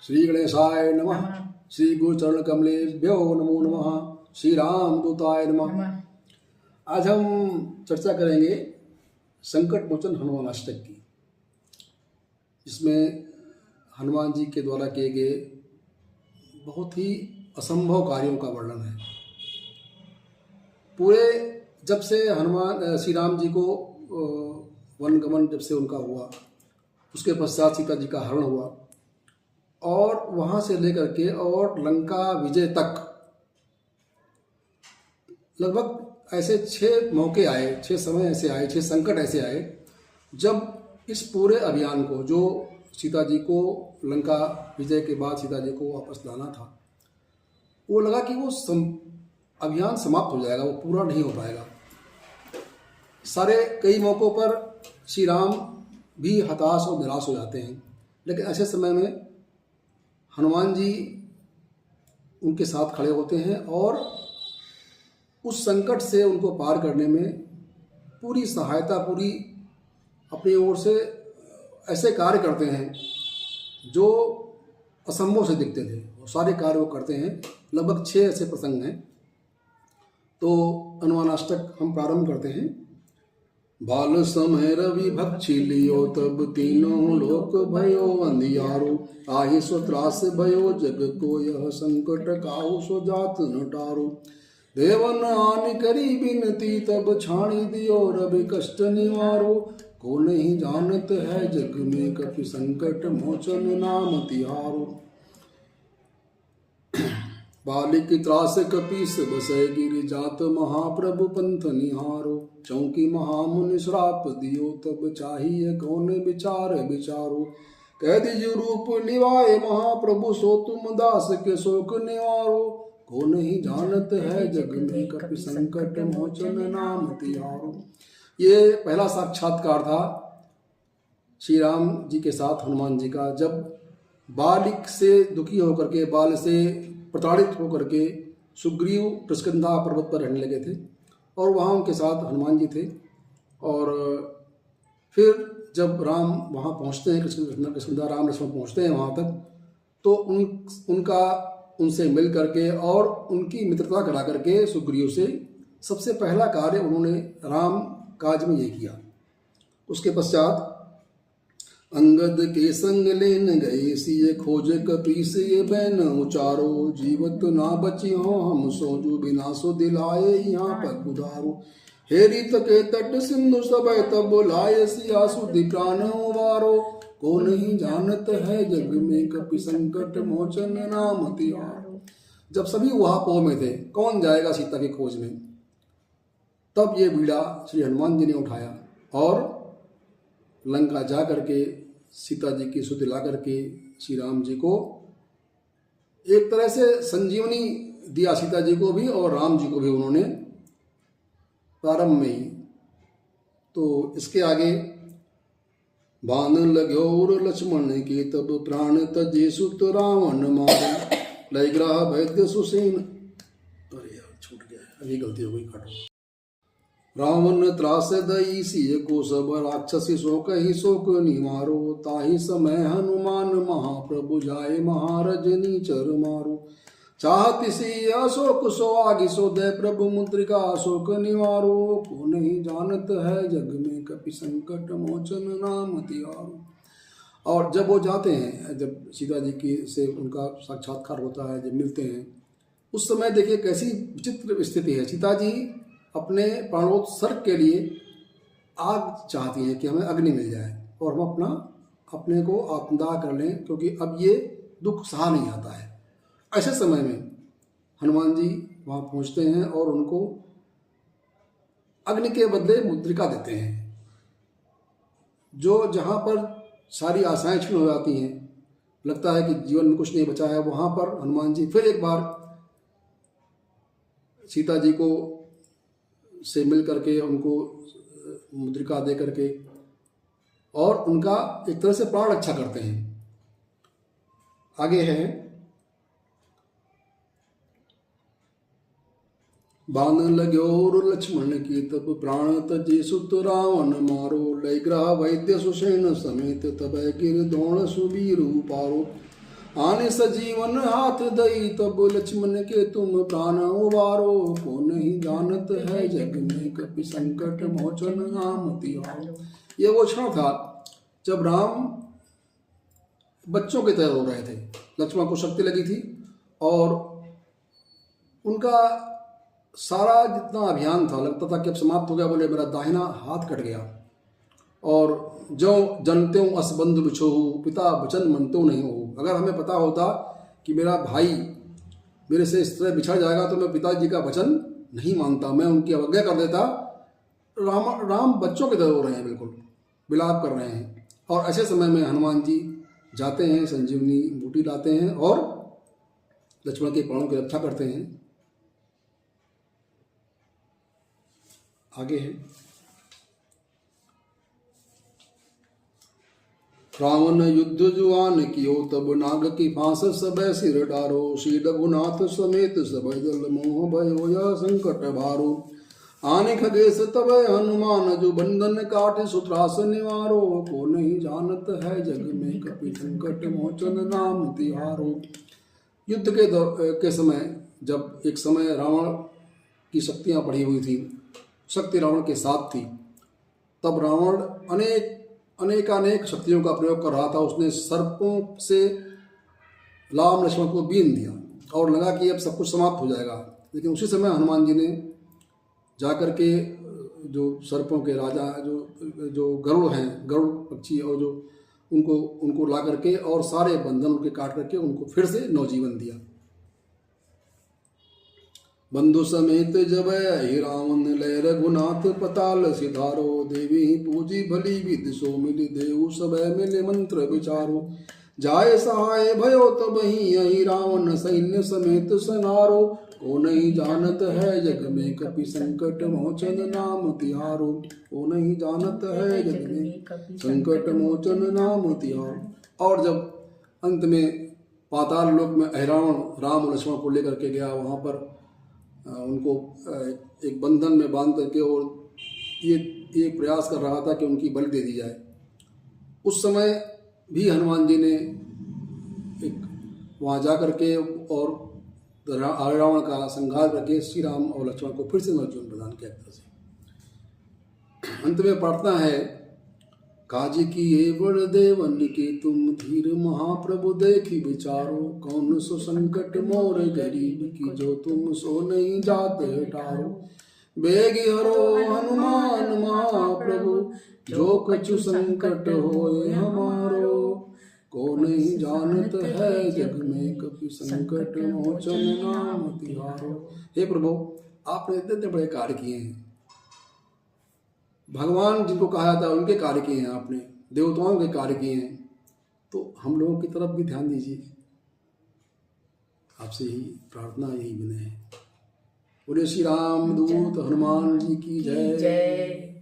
श्री गणेशाय नमः। श्री गुरुचरण कमलेभ्यो नमो नमः। श्री राम दूताय नमः। आज हम चर्चा करेंगे संकट मोचन हनुमान अष्टक की, जिसमें हनुमान जी के द्वारा किए गए बहुत ही असंभव कार्यों का वर्णन है। पूरे जब से हनुमान श्री राम जी को वनगमन जब से उनका हुआ, उसके पश्चात सीता जी का हरण हुआ और वहाँ से लेकर के और लंका विजय तक लगभग ऐसे 6 मौके आए, 6 समय ऐसे आए, 6 संकट ऐसे आए जब इस पूरे अभियान को, जो सीता जी को लंका विजय के बाद सीता जी को वापस लाना था, वो लगा कि वो अभियान समाप्त हो जाएगा, वो पूरा नहीं हो पाएगा। सारे कई मौक़ों पर श्री राम भी हताश और निराश हो जाते हैं, लेकिन ऐसे समय में हनुमान जी उनके साथ खड़े होते हैं और उस संकट से उनको पार करने में पूरी सहायता, पूरी अपनी ओर से ऐसे कार्य करते हैं जो असंभव से दिखते थे। वो सारे कार्य वो करते हैं। लगभग 6 ऐसे प्रसंग हैं। तो हनुमानाष्टक हम प्रारंभ करते हैं। बाल समय रवि भक्षी लियो, तब तीनों लोक भयो अंधियारो। आहि सो त्रास भयो जग को, यह संकट काहू सो जात न टारो। देवन आनि करी बिनती, तब छाणी दियो रवि कष्ट निवारो। को नहीं जानत है जग में, कपि संकट मोचन नाम तिहारो। बालिक त्रास कपीस बसै गिरि, जात महाप्रभु पंथ निहारो। चौकी महामुनि श्राप दियो, तब चाहिए कौन विचार विचारो। कह दिजु रूप निवाए महाप्रभु, सो तुम दास के शोक निवारो। को नहीं जानत है जग में, कपि संकट मोचन नाम तिहारो। ये पहला साक्षात्कार था श्री राम जी के साथ हनुमान जी का, जब बालिक से दुखी होकर के, बाल से प्रताड़ित होकर के सुग्रीव किष्किंधा पर्वत पर रहने लगे थे और वहाँ उनके साथ हनुमान जी थे। और फिर जब राम वहाँ पहुँचते हैं, किष्किंधा राम लक्ष्मण पहुँचते हैं वहाँ तक, तो उनका उनसे मिल करके और उनकी मित्रता करा करके सुग्रीव से सबसे पहला कार्य उन्होंने राम काज में ये किया। उसके पश्चात अंगद के संग लेन गए, सिए खोज कपीस ये बैन उचारो। जीवत ना बची हो हम सोजू, बिना सो दिलाए यहाँ पर उधारो। हेरी तके तट सिंधु सब तब लाए, सिया सुधि प्राण उबारो। को नहीं जानत है जग में, कपि संकट मोचन नाम तिहारो। जब सभी वहां में थे, कौन जाएगा सीता की खोज में, तब ये बीड़ा श्री हनुमान जी ने उठाया और लंका जा करके सीता जी की सुधि ला करके श्री राम जी को एक तरह से संजीवनी दिया, सीता जी को भी और राम जी को भी उन्होंने प्रारंभ में ही। तो इसके आगे बांध लाग्यो लक्ष्मण के, तब प्राण तजे सुत रावण मारे। लयग्रह वैद्य सुसेन, अरे यार छूट गया, अभी गलती हो गई, काटो। रावण त्रास दई सिय को, सब राक्षसी शोक ही शोक निवारो। ताहि समय हनुमान महाप्रभु, जाए महारजनी चर मारो। चाहति सी अशोक सो आगि, सो दे प्रभु मुद्रिका शोक निवारो। को नहीं जानत है जग में, कपि संकट मोचन नाम तिहारो। और जब वो जाते हैं, जब सीता जी की से उनका साक्षात्कार होता है, जब मिलते हैं, उस समय देखिए कैसी विचित्र स्थिति है। सीता जी अपने प्राणोत्सर्ग के लिए आग चाहती हैं कि हमें अग्नि मिल जाए और हम अपने को आत्मदाह कर लें, क्योंकि अब ये दुख सहा नहीं जाता है। ऐसे समय में हनुमान जी वहाँ पहुँचते हैं और उनको अग्नि के बदले मुद्रिका देते हैं, जो जहाँ पर सारी आशाएं क्षीण हो जाती हैं, लगता है कि जीवन में कुछ नहीं बचा है, वहाँ पर हनुमान जी फिर एक बार सीता जी को से मिल करके उनको मुद्रिका दे करके और उनका एक तरह से प्राण रक्षा करते हैं। आगे है बाण लाग्यो लक्ष्मण की, तब प्राण तजे सुत रावण मारो। लयग्रह वैद्य सुसेन समेत, तब गिर द्रोण सुबीर पारो। आने सजीवन हाथ दई तब लक्ष्मण के तुम प्राण उबारो। को नहीं जानत है जग में कपि संकट मोचन नाम तिहारो। ये वो क्षण था जब राम बच्चों की तरह हो रहे थे। लक्ष्मण को शक्ति लगी थी और उनका सारा जितना अभियान था लगता था कि अब समाप्त हो गया। बोले मेरा दाहिना हाथ कट गया और जो जनते हूँ असबंध बिछोहू पिता वचन मनते नहीं हो। अगर हमें पता होता कि मेरा भाई मेरे से इस तरह बिछड़ जाएगा तो मैं पिताजी का वचन नहीं मानता, मैं उनकी अवज्ञा कर देता। राम बच्चों की तरह हो रहे हैं, बिल्कुल विलाप कर रहे हैं। और ऐसे समय में हनुमान जी जाते हैं, संजीवनी बूटी लाते हैं और लक्ष्मण के प्राणों की रक्षा करते हैं। आगे है रावण युद्ध जुआन कियो तब नाग की फांस सब सिर डारो। श्री रघुनाथ समेत सब दल मोह भयो यह संकट भारो। आने खगेश तब हनुमान जो बंधन काट सुत्रास निवारो। को नहीं जानत है जग में कपि संकट मोचन नाम तिहारो। युद्ध के समय जब एक समय रावण की शक्तियाँ बढ़ी हुई थी, शक्ति रावण के साथ थी, तब रावण अनेक शक्तियों का प्रयोग कर रहा था। उसने सर्पों से राम लक्ष्मण को बीन दिया और लगा कि अब सब कुछ समाप्त हो जाएगा। लेकिन उसी समय हनुमान जी ने जाकर के जो सर्पों के राजा जो गरुड़ हैं, गरुड़ पक्षी, और जो उनको ला करके और सारे बंधन उनके काट करके उनको फिर से नवजीवन दिया। बंधु समेत जब ही रावण लय रघुनाथ पताल सिधारो। देवी पूजी भली विधि सो मिली देव सब मिले मंत्र विचारो। जाय सहाय भयो तब ही यही रावण सैन्य समेत सनारो। को नहीं जानत है जग में कपि संकट मोचन नाम तिहारो। को नहीं जानत है जग में संकट मोचन नाम तिहारो। और जब अंत में पाताल लोक में रावण राम लक्ष्मण को लेकर के गया, वहाँ पर उनको एक बंधन में बांध करके और ये प्रयास कर रहा था कि उनकी बलि दे दी जाए। उस समय भी हनुमान जी ने एक वहाँ जा करके और रावण का संहार करके श्री राम और लक्ष्मण को फिर से नवजीवन प्रदान किया तरह से। अंत में प्रार्थना है काजी किए बड़ देवन के तुम धीर महाप्रभु देखी विचारो। कौन सो संकट मोर गरीब की जो तुम सो नहीं जात टारो। बेगी हरो हनुमान महाप्रभु जो कछु संकट होए हमारो। को नहीं जानत है जग में कपि संकट मोचन नाम तिहारो। हे प्रभु, आपने इतने बड़े कार्य किए हैं। भगवान जिनको कहा जाता है उनके कार्य किए हैं आपने, देवताओं के कार्य किए हैं, तो हम लोगों की तरफ भी ध्यान दीजिए। आपसे ही प्रार्थना, यही विनय है। बोले श्री राम दूत हनुमान जी की जय।